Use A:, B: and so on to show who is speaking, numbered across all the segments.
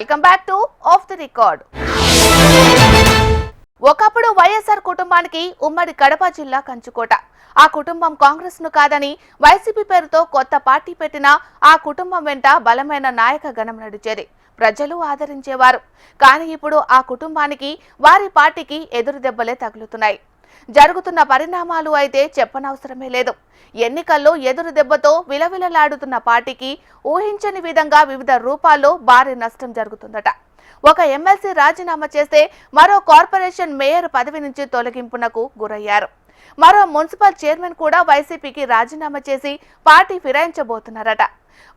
A: Welcome back to of the record. ఒకప్పుడు వైఎస్ఆర్ కుటుంబానికి ఉమ్మడి కడప జిల్లా కంచుకోట. ఆ కుటుంబం కాంగ్రెస్ ను కాదని వైసీపీ పేరుతో కొత్త పార్టీ పెట్టినా ఆ కుటుంబం వెంట బలమైన నాయక గణం నడిచేది. ప్రజలు ఆదరించేవారు. కానీ ఇప్పుడు ఆ కుటుంబానికి వారి పార్టీకి ఎదురు దెబ్బలే తగులుతున్నాయి. జరుగుతున్న పరిణామాలు అయితే చెప్పనవసరమే లేదు. ఎన్నికల్లో ఎదురు దెబ్బతో విలవిలలాడుతున్న పార్టీకి ఊహించని విధంగా వివిధ రూపాల్లో భారీ నష్టం జరుగుతుందట. ఒక ఎమ్మెల్సీ రాజీనామా చేస్తే మరో కార్పొరేషన్ మేయర్ పదవి నుంచి తొలగింపునకు గురయ్యారు. మరో మున్సిపల్ చైర్మన్ కూడా వైసీపీకి రాజీనామా చేసి పార్టీ ఫిరాయించబోతున్నారట.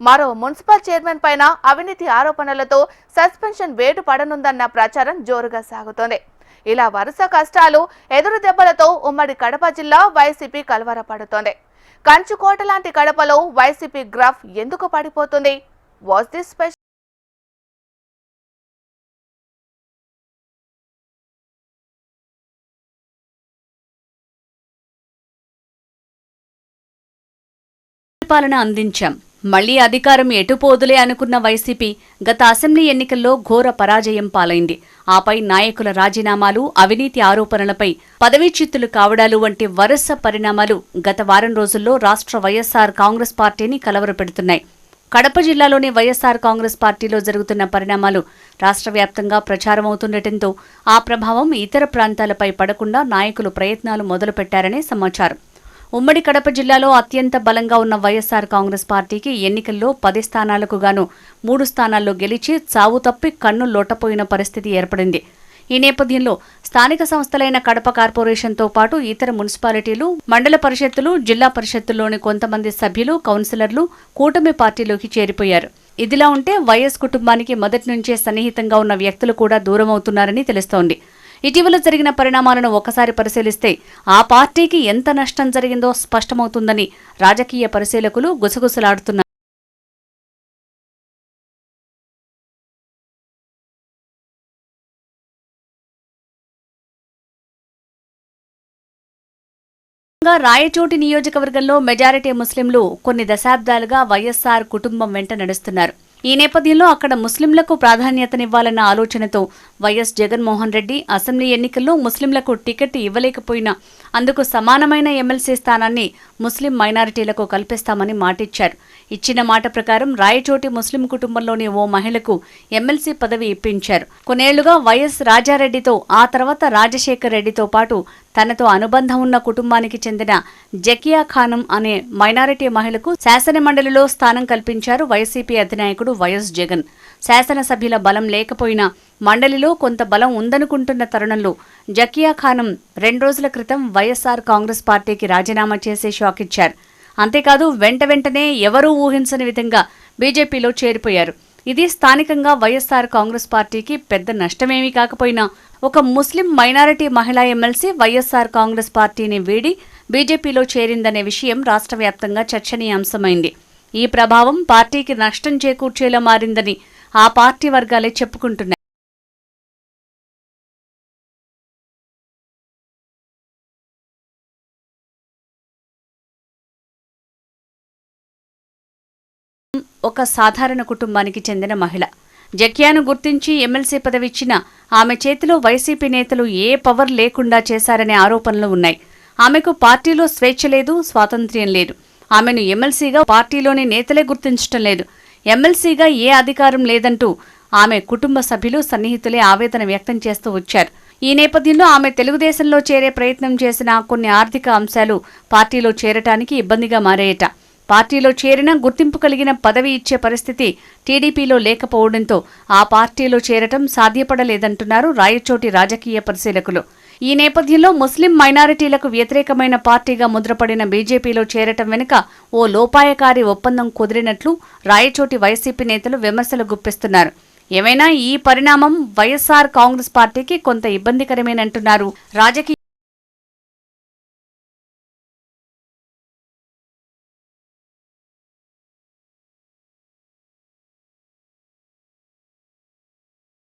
A: మరో మున్సిపల్ చైర్మన్ పైన అవినీతి ఆరోపణలతో సస్పెన్షన్ వేటు పడనుందన్న ప్రచారం జోరుగా సాగుతోంది. ఇలా వరుస కష్టాలు ఎదురు దెబ్బలతో ఉమ్మడి కడప జిల్లా వైసీపీ కలవరపడుతోంది. కంచుకోట లాంటి కడపలో వైసీపీ గ్రాఫ్ ఎందుకు పడిపోతుంది? What's this special?
B: పాలన అందించాం, మళ్లీ అధికారం ఎటుపోదులే అనుకున్న వైసీపీ గత అసెంబ్లీ ఎన్నికల్లో ఘోర పరాజయం పాలైంది. ఆపై నాయకుల రాజీనామాలు, అవినీతి ఆరోపణలపై పదవీచ్యుతులు కావడాలు వంటి వరుస పరిణామాలు గత వారం రోజుల్లో రాష్ట్ర వైఎస్సార్ కాంగ్రెస్ పార్టీని కలవరపెడుతున్నాయి. కడప జిల్లాలోని వైఎస్సార్ కాంగ్రెస్ పార్టీలో జరుగుతున్న పరిణామాలు రాష్ట్ర వ్యాప్తంగా ప్రచారమవుతుండటంతో ఆ ప్రభావం ఇతర ప్రాంతాలపై పడకుండా నాయకులు ప్రయత్నాలు మొదలుపెట్టారనే సమాచారం. ఉమ్మడి కడప జిల్లాలో అత్యంత బలంగా ఉన్న వైఎస్సార్ కాంగ్రెస్ పార్టీకి ఎన్నికల్లో 10 స్థానాలకు గాను 3 స్థానాల్లో గెలిచి చావు తప్పి కన్ను లోటపోయిన పరిస్థితి ఏర్పడింది. ఈ నేపథ్యంలో స్థానిక సంస్థలైన కడప కార్పొరేషన్తో పాటు ఇతర మున్సిపాలిటీలు, మండల పరిషత్తులు, జిల్లా పరిషత్తుల్లోని కొంతమంది సభ్యులు, కౌన్సిలర్లు కూటమి పార్టీలోకి చేరిపోయారు. ఇదిలా ఉంటే వైఎస్ కుటుంబానికి మొదటి నుంచే సన్నిహితంగా ఉన్న వ్యక్తులు కూడా దూరమవుతున్నారని తెలుస్తోంది. ఇటీవల జరిగిన పరిణామాలను ఒకసారి పరిశీలిస్తే ఆ పార్టీకి ఎంత నష్టం జరిగిందో స్పష్టమవుతుందని రాజకీయ పరిశీలకులు గుసగుసలాడుతున్నారు. రాయచోటి నియోజకవర్గంలో మెజారిటీ ముస్లింలు కొన్ని దశాబ్దాలుగా వైఎస్సార్ కుటుంబం వెంట నడుస్తున్నారు. ఈ నేపథ్యంలో అక్కడ ముస్లింలకు ప్రాధాన్యతనివ్వాలన్న ఆలోచనతో వైఎస్ జగన్మోహన్ రెడ్డి అసెంబ్లీ ఎన్నికల్లో ముస్లింలకు టికెట్ ఇవ్వలేకపోయినా అందుకు సమానమైన ఎమ్మెల్సీ స్థానాన్ని ముస్లిం మైనారిటీలకు కల్పిస్తామని మాటిచ్చారు. ఇచ్చిన మాట ప్రకారం రాయచోటి ముస్లిం కుటుంబంలోని ఓ మహిళకు ఎమ్మెల్సీ పదవి ఇప్పించారు. కొన్నేళ్లుగా వైఎస్ రాజారెడ్డితో, ఆ తర్వాత రాజశేఖర్ రెడ్డితో పాటు తనతో అనుబంధం ఉన్న కుటుంబానికి చెందిన జకియా ఖానం అనే మైనారిటీ మహిళకు శాసనమండలిలో స్థానం కల్పించారు వైసీపీ అధినాయకుడు వైఎస్ జగన్. శాసనసభ్యుల బలం లేకపోయినా మండలిలో కొంత బలం ఉందనుకుంటున్న తరుణంలో జకియా ఖానం 2 రోజుల క్రితం వైఎస్సార్ కాంగ్రెస్ పార్టీకి రాజీనామా చేసి షాక్ ఇచ్చారు. అంతేకాదు వెంటనే ఎవరూ ఊహించని విధంగా బీజేపీలో చేరిపోయారు. ఇది స్థానికంగా వైఎస్సార్ కాంగ్రెస్ పార్టీకి పెద్ద నష్టమేమీ కాకపోయినా ఒక ముస్లిం మైనారిటీ మహిళా ఎమ్మెల్సీ వైఎస్సార్ కాంగ్రెస్ పార్టీని వీడి బీజేపీలో చేరిందనే విషయం రాష్ట్ర వ్యాప్తంగా చర్చనీయాంశమైంది. ఈ ప్రభావం పార్టీకి నష్టం చేకూర్చేలా మారిందని ఆ పార్టీ వర్గాలే చెప్పుకుంటున్నాయి. ఒక సాధారణ కుటుంబానికి చెందిన మహిళ జకియాను గుర్తించి ఎమ్మెల్సీ పదవిచ్చిన ఆమె చేతిలో వైసీపీ నేతలు ఏ పవర్ లేకుండా చేశారనే ఆరోపణలు ఉన్నాయి. ఆమెకు పార్టీలో స్వేచ్ఛ లేదు, స్వాతంత్ర్యం లేదు. ఆమెను ఎమ్మెల్సీగా పార్టీలోని నేతలే గుర్తించటం లేదు. ఎమ్మెల్సీగా ఏ అధికారం లేదంటూ ఆమె కుటుంబ సభ్యులు, సన్నిహితులే ఆవేదన వ్యక్తం చేస్తూ వచ్చారు. ఈ నేపథ్యంలో ఆమె తెలుగుదేశంలో చేరే ప్రయత్నం చేసిన కొన్ని ఆర్థిక అంశాలు పార్టీలో చేరటానికి ఇబ్బందిగా మారాయట. పార్టీలో చేరిన గుర్తింపు కలిగిన పదవి ఇచ్చే పరిస్థితి టీడీపీలో లేకపోవడంతో ఆ పార్టీలో చేరటం సాధ్యపడలేదంటున్నారు రాయచోటి రాజకీయ పరిశీలకులు. ఈ నేపథ్యంలో ముస్లిం మైనారిటీలకు వ్యతిరేకమైన పార్టీగా ముద్రపడిన బీజేపీలో చేరటం వెనుక ఓ లోపాయకారి ఒప్పందం కుదిరినట్లు రాయచోటి వైసీపీ నేతలు విమర్శలు గుప్పిస్తున్నారు. ఏమైనా ఈ పరిణామం వైఎస్సార్ కాంగ్రెస్ పార్టీకి కొంత ఇబ్బందికరమేనంటున్నారు రాజకీయ.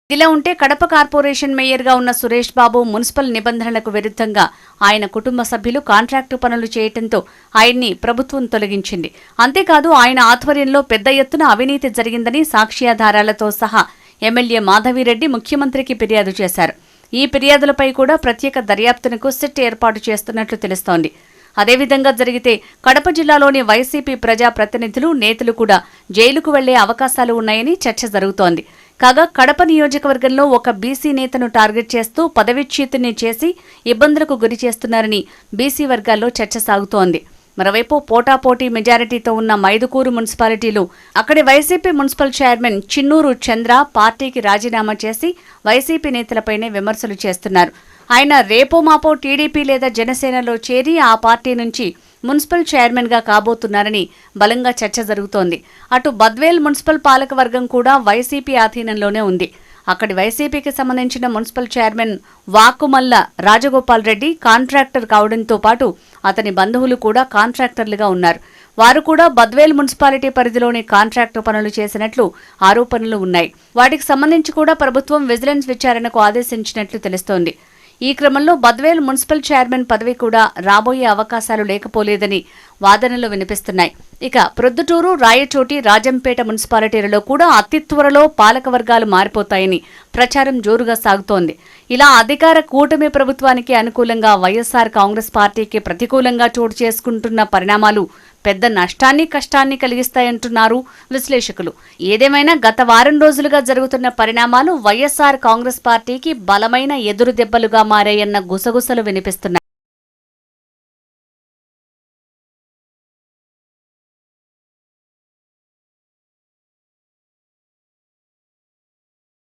B: ఇదిలా ఉంటే కడప కార్పొరేషన్ మేయర్గా ఉన్న సురేష్ బాబు మున్సిపల్ నిబంధనలకు విరుద్ధంగా ఆయన కుటుంబ సభ్యులు కాంట్రాక్టు పనులు చేయడంతో ఆయన్ని ప్రభుత్వం తొలగించింది. అంతేకాదు ఆయన ఆధ్వర్యంలో పెద్ద ఎత్తున అవినీతి జరిగిందని సాక్ష్యాధారాలతో సహా ఎమ్మెల్యే మాధవిరెడ్డి ముఖ్యమంత్రికి ఫిర్యాదు చేశారు. ఈ ఫిర్యాదులపై కూడా ప్రత్యేక దర్యాప్తునకు సిట్ ఏర్పాటు చేస్తున్నట్లు తెలుస్తోంది. అదేవిధంగా జరిగితే కడప జిల్లాలోని వైసీపీ ప్రజా ప్రతినిధులు, నేతలు కూడా జైలుకు వెళ్లే అవకాశాలు ఉన్నాయని చర్చ జరుగుతోంది. కాగా కడప నియోజకవర్గంలో ఒక బీసీ నేతను టార్గెట్ చేస్తూ పదవిచ్యుతిని చేసి ఇబ్బందులకు గురి చేస్తున్నారని బీసీ వర్గాల్లో చర్చ సాగుతోంది. మరోవైపు పోటాపోటీ మెజారిటీతో ఉన్న మైదుకూరు మున్సిపాలిటీలో అక్కడి వైసీపీ మున్సిపల్ చైర్మన్ చిన్నూరు చంద్ర పార్టీకి రాజీనామా చేసి వైసీపీ నేతలపైనే విమర్శలు చేస్తున్నారు. ఆయన రేపో మాపో టీడీపీ లేదా జనసేనలో చేరి ఆ పార్టీ నుంచి మున్సిపల్ చైర్మన్ గా కాబోతున్నారని బలంగా చర్చ జరుగుతోంది. అటు బద్వేల్ మున్సిపల్ పాలకవర్గం కూడా వైసీపీ ఆధీనంలోనే ఉంది. అక్కడి వైసీపీకి సంబంధించిన municipal chairman Vakumalla Rajagopal Reddy contractor కావడంతో పాటు అతని బంధువులు కూడా కాంట్రాక్టర్లుగా ఉన్నారు. వారు కూడా బద్వేల్ మున్సిపాలిటీ పరిధిలోని కాంట్రాక్టు పనులు చేసినట్లు ఆరోపణలు ఉన్నాయి. వాటికి సంబంధించి కూడా ప్రభుత్వం విజిలెన్స్ విచారణకు ఆదేశించినట్లు తెలుస్తోంది. ఈ క్రమంలో బద్వేల్ మున్సిపల్ చైర్మన్ పదవి కూడా రాబోయే అవకాశాలు లేకపోలేదని వాదనలు వినిపిస్తున్నాయి. ఇక ప్రొద్దుటూరు, రాయచోటి, రాజంపేట మున్సిపాలిటీలలో కూడా అతి త్వరలో పాలకవర్గాలు మారిపోతాయని ప్రచారం జోరుగా సాగుతోంది. ఇలా అధికార కూటమి ప్రభుత్వానికి అనుకూలంగా వైఎస్ఆర్ కాంగ్రెస్ పార్టీకి ప్రతికూలంగా చోటు చేసుకుంటున్న పరిణామాలు పెద్ద నష్టాన్ని, కష్టాన్ని కలిగిస్తాయంటున్నారు విశ్లేషకులు. ఏదేమైనా గత వారం రోజులుగా జరుగుతున్న పరిణామాలు వైఎస్ఆర్ కాంగ్రెస్ పార్టీకి బలమైన ఎదురు దెబ్బలుగా మారాయన్న గుసగుసలు వినిపిస్తున్నాయి.